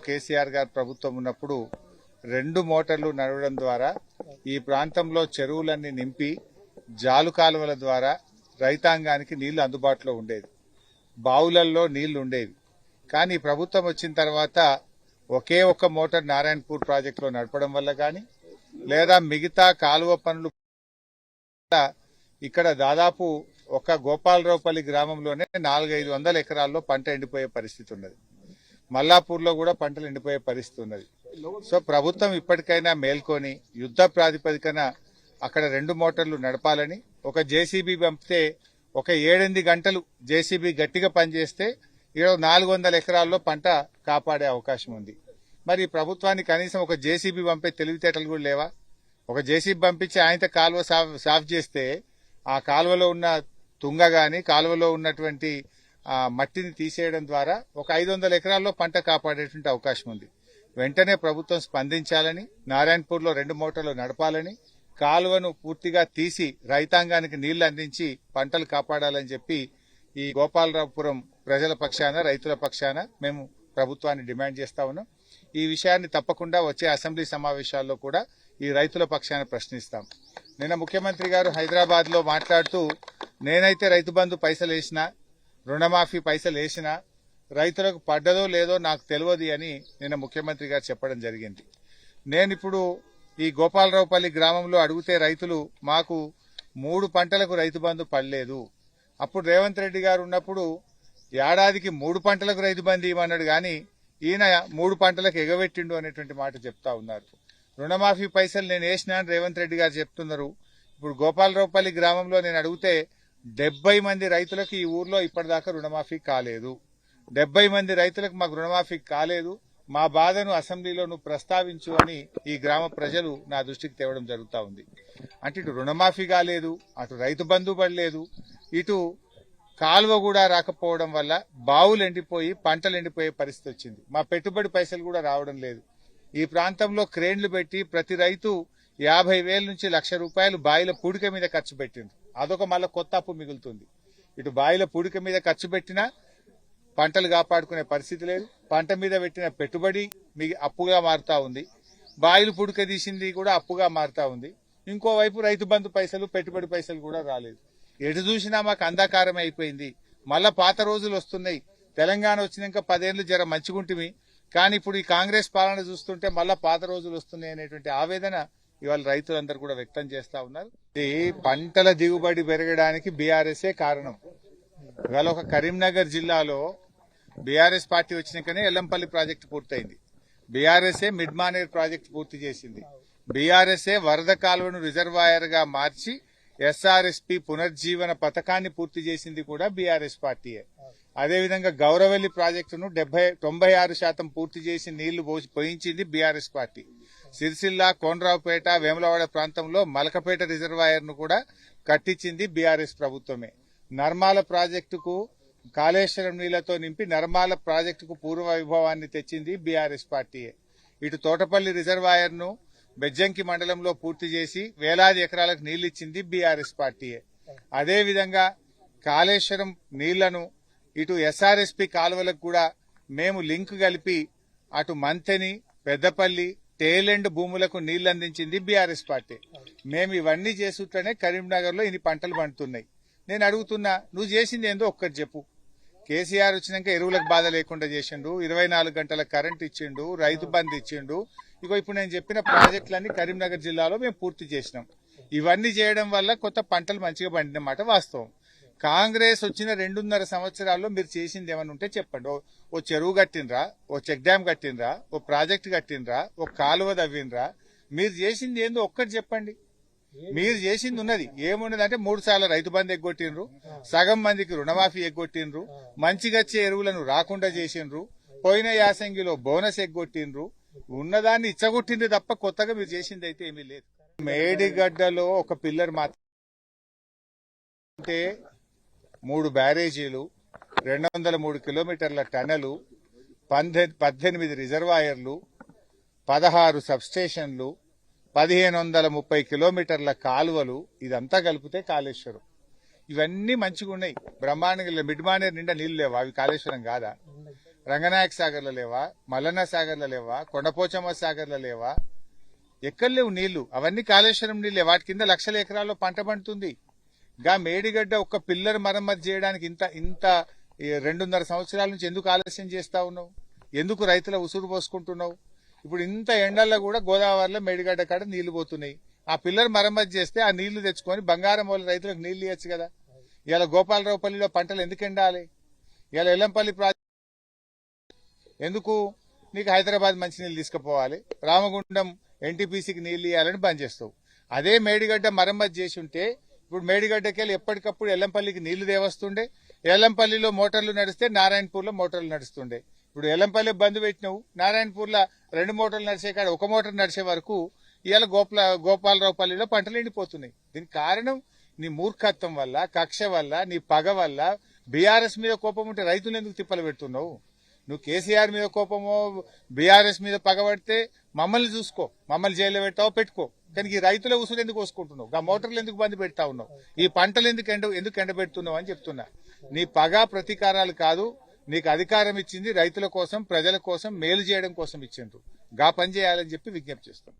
కేసీఆర్ గారు ప్రభుత్వం ఉన్నప్పుడు 2 మోటార్లు నడవడం ద్వారా ఈ ప్రాంతంలో చెరువులన్నీ నింపి జాలు కాలువల ద్వారా రైతాంగానికి నీళ్లు అందుబాటులో ఉండేది, బావులల్లో నీళ్లు ఉండేవి. కానీ ప్రభుత్వం వచ్చిన తర్వాత ఒకే ఒక్క మోటార్ నారాయణపూర్ ప్రాజెక్టులో నడపడం వల్ల కానీ లేదా మిగతా కాలువ పనులు ఇక్కడ దాదాపు ఒక గోపాలరావుపల్లి గ్రామంలోనే 400-500 ఎకరాల్లో పంట ఎండిపోయే పరిస్థితి ఉన్నది. మల్లాపూర్లో కూడా పంటలు ఎండిపోయే పరిస్థితి ఉన్నది. సో ప్రభుత్వం ఇప్పటికైనా మేల్కొని యుద్ధ ప్రాతిపదికన అక్కడ 2 మోటార్లు నడపాలని, ఒక జేసీబీ పంపితే ఒక 7-8 గంటలు జేసీబీ గట్టిగా పనిచేస్తే 400 ఎకరాల్లో పంట కాపాడే అవకాశం ఉంది. మరి ప్రభుత్వానికి కనీసం ఒక జేసీబీ పంపే తెలివితేటలు కూడా లేవా? ఒక జేసీబీ పంపించి ఆయనతో కాలువ సాఫ్ చేస్తే ఆ కాలువలో ఉన్న తుంగ గాని కాలువలో ఉన్నటువంటి మట్టిని తీసేయడం ద్వారా ఒక 500 ఎకరాల్లో పంట కాపాడేటువంటి అవకాశం ఉంది. వెంటనే ప్రభుత్వం స్పందించాలని, నారాయణపూర్లో 2 మోటార్లు నడపాలని, కాలువను పూర్తిగా తీసి రైతాంగానికి నీళ్లు అందించి పంటలు కాపాడాలని చెప్పి ఈ గోపాలరావుపురం ప్రజల పక్షాన, రైతుల పక్షాన మేము ప్రభుత్వాన్ని డిమాండ్ చేస్తా ఉన్నాం. ఈ విషయాన్ని తప్పకుండా వచ్చే అసెంబ్లీ సమావేశాల్లో కూడా ఈ రైతుల పక్షాన ప్రశ్నిస్తాం. నిన్న ముఖ్యమంత్రి గారు హైదరాబాద్ లో మాట్లాడుతూ, నేనైతే రైతు బంధు పైసలు వేసినా, రుణమాఫీ పైసలు వేసినా రైతులకు పడ్డదో లేదో నాకు తెలియదు అని నిన్న ముఖ్యమంత్రి గారు చెప్పడం జరిగింది. నేనిప్పుడు ఈ గోపాలరావుపల్లి గ్రామంలో అడిగితే రైతులు మాకు 3 పంటలకు రైతు బంధు పడలేదు. అప్పుడు రేవంత్ రెడ్డి గారు ఉన్నప్పుడు ఏడాదికి 3 పంటలకు రైతు బంధు ఇవ్వమన్నాడు, కానీ ఈయన 3 పంటలకు ఎగబెట్టిండు అనేటువంటి మాట చెప్తా ఉన్నారు. రుణమాఫీ పైసలు నేను వేసినా అని రేవంత్ రెడ్డి గారు చెప్తున్నారు. ఇప్పుడు గోపాలరావుపల్లి గ్రామంలో నేను అడిగితే 70 మంది రైతులకు ఈ ఊర్లో ఇప్పటిదాకా రుణమాఫీ కాలేదు. 70 మంది రైతులకు మాకు రుణమాఫీ కాలేదు, మా బాధను అసెంబ్లీలో నువ్వు ప్రస్తావించు అని ఈ గ్రామ ప్రజలు నా దృష్టికి తేవడం జరుగుతూ ఉంది. అంటే ఇటు రుణమాఫీ కాలేదు, అటు రైతు బంధు పడలేదు, ఇటు కాలువ కూడా రాకపోవడం వల్ల బావులు ఎండిపోయి పంటలు ఎండిపోయే పరిస్థితి వచ్చింది. మా పెట్టుబడి పైసలు కూడా రావడం లేదు. ఈ ప్రాంతంలో క్రేన్లు పెట్టి ప్రతి రైతు 50,000 నుంచి ₹1,00,000 బాయిల పూడిక మీద ఖర్చు పెట్టింది. అదొక మళ్ళీ కొత్త అప్పు మిగులుతుంది. ఇటు బాయిల పూడిక మీద ఖర్చు పెట్టినా పంటలు కాపాడుకునే పరిస్థితి లేదు, పంట మీద పెట్టిన పెట్టుబడి అప్పుగా మారుతా ఉంది, బాయిలు పూడిక తీసింది కూడా అప్పుగా మారుతా ఉంది. ఇంకోవైపు రైతు బంధు పైసలు, పెట్టుబడి పైసలు కూడా రాలేదు. ఎటు చూసినా మాకు అంధకారమే అయిపోయింది. మళ్ళా పాత రోజులు వస్తున్నాయి. తెలంగాణ వచ్చినాక 10 ఏళ్లు జర మంచిగుంటిమి, కానీ ఇప్పుడు ఈ కాంగ్రెస్ పాలన చూస్తుంటే మళ్ళా పాత రోజులు వస్తున్నాయి అనేటువంటి ఆవేదన ఇవాళ రైతులందరూ కూడా వ్యక్తం చేస్తా ఉన్నారు. ఈ పంటల దిగుబడి పెరగడానికి బీఆర్ఎస్ఏ కారణం. ఇవాళ ఒక కరీంనగర్ జిల్లాలో బీఆర్ఎస్ పార్టీ వచ్చినాకనే ఎల్లంపల్లి ప్రాజెక్టు పూర్తయింది. బీఆర్ఎస్ఏ మిడ్మానేర్ ప్రాజెక్టు పూర్తి చేసింది. బీఆర్ఎస్ఏ వరద కాలువను రిజర్వాయర్ గా మార్చి ఎస్ఆర్ఎస్పీ పునర్జీవన పథకాన్ని పూర్తి చేసింది కూడా బీఆర్ఎస్ పార్టీయే. అదేవిధంగా గౌరవెల్లి ప్రాజెక్టును 96% పూర్తి చేసి నీళ్లు పోయించింది బీఆర్ఎస్ పార్టీ. సిరిసిల్ల, కోనరావుపేట, వేములవాడ ప్రాంతంలో మలకపేట రిజర్వాయర్ ను కూడా కట్టించింది బీఆర్ఎస్ ప్రభుత్వమే. నర్మాల ప్రాజెక్టుకు కాళేశ్వరం నీళ్లతో నింపి నర్మాల ప్రాజెక్టుకు పూర్వ వైభవాన్ని తెచ్చింది బీఆర్ఎస్ పార్టీయే. ఇటు తోటపల్లి రిజర్వాయర్ ను బెజ్జంకి మండలంలో పూర్తి చేసి వేలాది ఎకరాలకు నీళ్లిచ్చింది బీఆర్ఎస్ పార్టీయే. అదేవిధంగా కాళేశ్వరం నీళ్లను ఇటు ఎస్ఆర్ఎస్పీ కాలువలకు కూడా మేము లింక్ కలిపి అటు మంతెని, పెద్దపల్లి, టేలెండ్ భూములకు నీళ్లు అందించింది బీఆర్ఎస్ పార్టీ. మేము ఇవన్నీ చేసుకుంటేనే కరీంనగర్ లో ఇన్ని పంటలు పండుతున్నాయి. నేను అడుగుతున్నా, నువ్వు చేసింది ఏందో ఒక్కటి చెప్పు. కేసీఆర్ వచ్చినాక ఎరువులకు బాధ లేకుండా చేసిండు, 24 గంటల కరెంట్ ఇచ్చిండు, రైతు బంధు ఇచ్చిండు. ఇప్పుడు నేను చెప్పిన ప్రాజెక్టులన్నీ కరీంనగర్ జిల్లాలో మేము పూర్తి చేసినాం. ఇవన్నీ చేయడం వల్ల కొత్త పంటలు మంచిగా పండినమాట వాస్తవం. కాంగ్రెస్ వచ్చిన 2.5 సంవత్సరాల్లో మీరు చేసింది ఏమైనా ఉంటే చెప్పండి. ఓ చెరువు కట్టినరా, ఓ చెక్ డ్యామ్ కట్టినరా, ఓ ప్రాజెక్టు కట్టినరా, ఓ కాలువ తవ్వినరా? మీరు చేసింది ఏందో ఒక్కటి చెప్పండి. మీరు చేసింది ఉన్నది ఏమున్నది అంటే 3 సార్లు రైతు బంధు ఎగ్గొట్టినరు, సగం మందికి రుణమాఫీ ఎగ్గొట్టినరు, మంచిగా వచ్చే ఎరువులను రాకుండా చేసిండ్రు, పోయిన యాసంగిలో బోనస్ ఎగ్గొట్టినరు, ఉన్నదాన్ని ఇచ్చగొట్టింది తప్ప కొత్తగా మీరు చేసింది అయితే ఏమీ లేదు. మేడిగడ్డలో ఒక పిల్లర్ మాత్రం 3 బ్యారేజీలు, 203 కిలోమీటర్ల టనలు, 18 రిజర్వాయర్లు, 16 సబ్స్టేషన్లు, 1530 కిలోమీటర్ల కాలువలు, ఇదంతా కలిపితే కాళేశ్వరం. ఇవన్నీ మంచిగా ఉన్నాయి, బ్రహ్మాండంగా. మిడ్మానేర్ నిండా నీళ్లు లేవు, అవి కాళేశ్వరం కాదా? రంగనాయక సాగర్లో లేవా, మల్లన్న సాగర్లో లేవా, కొండపోచమ్మ సాగర్లో లేవా? ఎక్కడ లేవు నీళ్లు? అవన్నీ కాళేశ్వరం నీళ్లే. వాటి కింద లక్షల ఎకరాల్లో పంట పండుతుంది. గా మేడిగడ్డ ఒక్క పిల్లర్ మరమ్మతు చేయడానికి ఇంత ఇంత 2.5 సంవత్సరాల నుంచి ఎందుకు ఆలస్యం చేస్తా ఉన్నావు? ఎందుకు రైతుల ఉసురు పోసుకుంటున్నావు? ఇప్పుడు ఇంత ఎండల్లో కూడా గోదావరిలో మేడిగడ్డ కాడ నీళ్లు పోతున్నాయి. ఆ పిల్లర్ మరమ్మతు చేస్తే ఆ నీళ్లు తెచ్చుకొని బంగారం వాళ్ళ రైతులకు నీళ్లు ఇవ్వచ్చు కదా. ఇలా గోపాలరావుపల్లిలో పంటలు ఎందుకు ఎండాలి? ఇలా ఎల్లంపల్లి ప్రాజెక్టు ఎందుకు నీకు హైదరాబాద్ మంచినీళ్ళు తీసుకుపోవాలి? రామగుండం ఎన్టీపీసీకి నీళ్లు ఇవ్వాలని బంద్ చేస్తావు. అదే మేడిగడ్డ మరమ్మతు చేసి ఉంటే ఇప్పుడు మేడిగడ్డకెళ్ళి ఎప్పటికప్పుడు ఎల్లంపల్లికి నీళ్లు దేవస్తుండే. ఎల్లంపల్లిలో మోటార్లు నడిస్తే నారాయణపూర్లో మోటార్లు నడుస్తుండే. ఇప్పుడు ఎల్లంపల్లి బంద్ పెట్టినావు, నారాయణపూర్లో 2 మోటార్లు నడిచే కాడ 1 మోటార్ నడిచే వరకు ఇవాళ గోపాలరావుపల్లిలో పంటలు ఎండిపోతున్నాయి. దీనికి కారణం నీ మూర్ఖత్వం వల్ల, కక్ష వల్ల, నీ పగ వల్ల. బీఆర్ఎస్ మీద కోపం ఉంటే రైతులు ఎందుకు తిప్పలు పెడుతున్నావు? నువ్వు కేసీఆర్ మీద కోపమో బీఆర్ఎస్ మీద పగబడితే మమ్మల్ని చూసుకో, మమ్మల్ని జైల్లో పెట్టావో పెట్టుకో. కానీ ఈ రైతుల ఉసులు ఎందుకు కోసుకుంటున్నావు? ఆ మోటార్లు ఎందుకు బంద్ పెడతా ఉన్నావు? ఈ పంటలు ఎందుకు ఎండబెడుతున్నావు అని చెప్తున్నా. నీ పగ ప్రతీకారాలు కాదు, నీకు అధికారం ఇచ్చింది రైతుల కోసం, ప్రజల కోసం, మేలు చేయడం కోసం ఇచ్చిండ్రు. గా పని చేయాలని చెప్పి విజ్ఞప్తి చేస్తాం.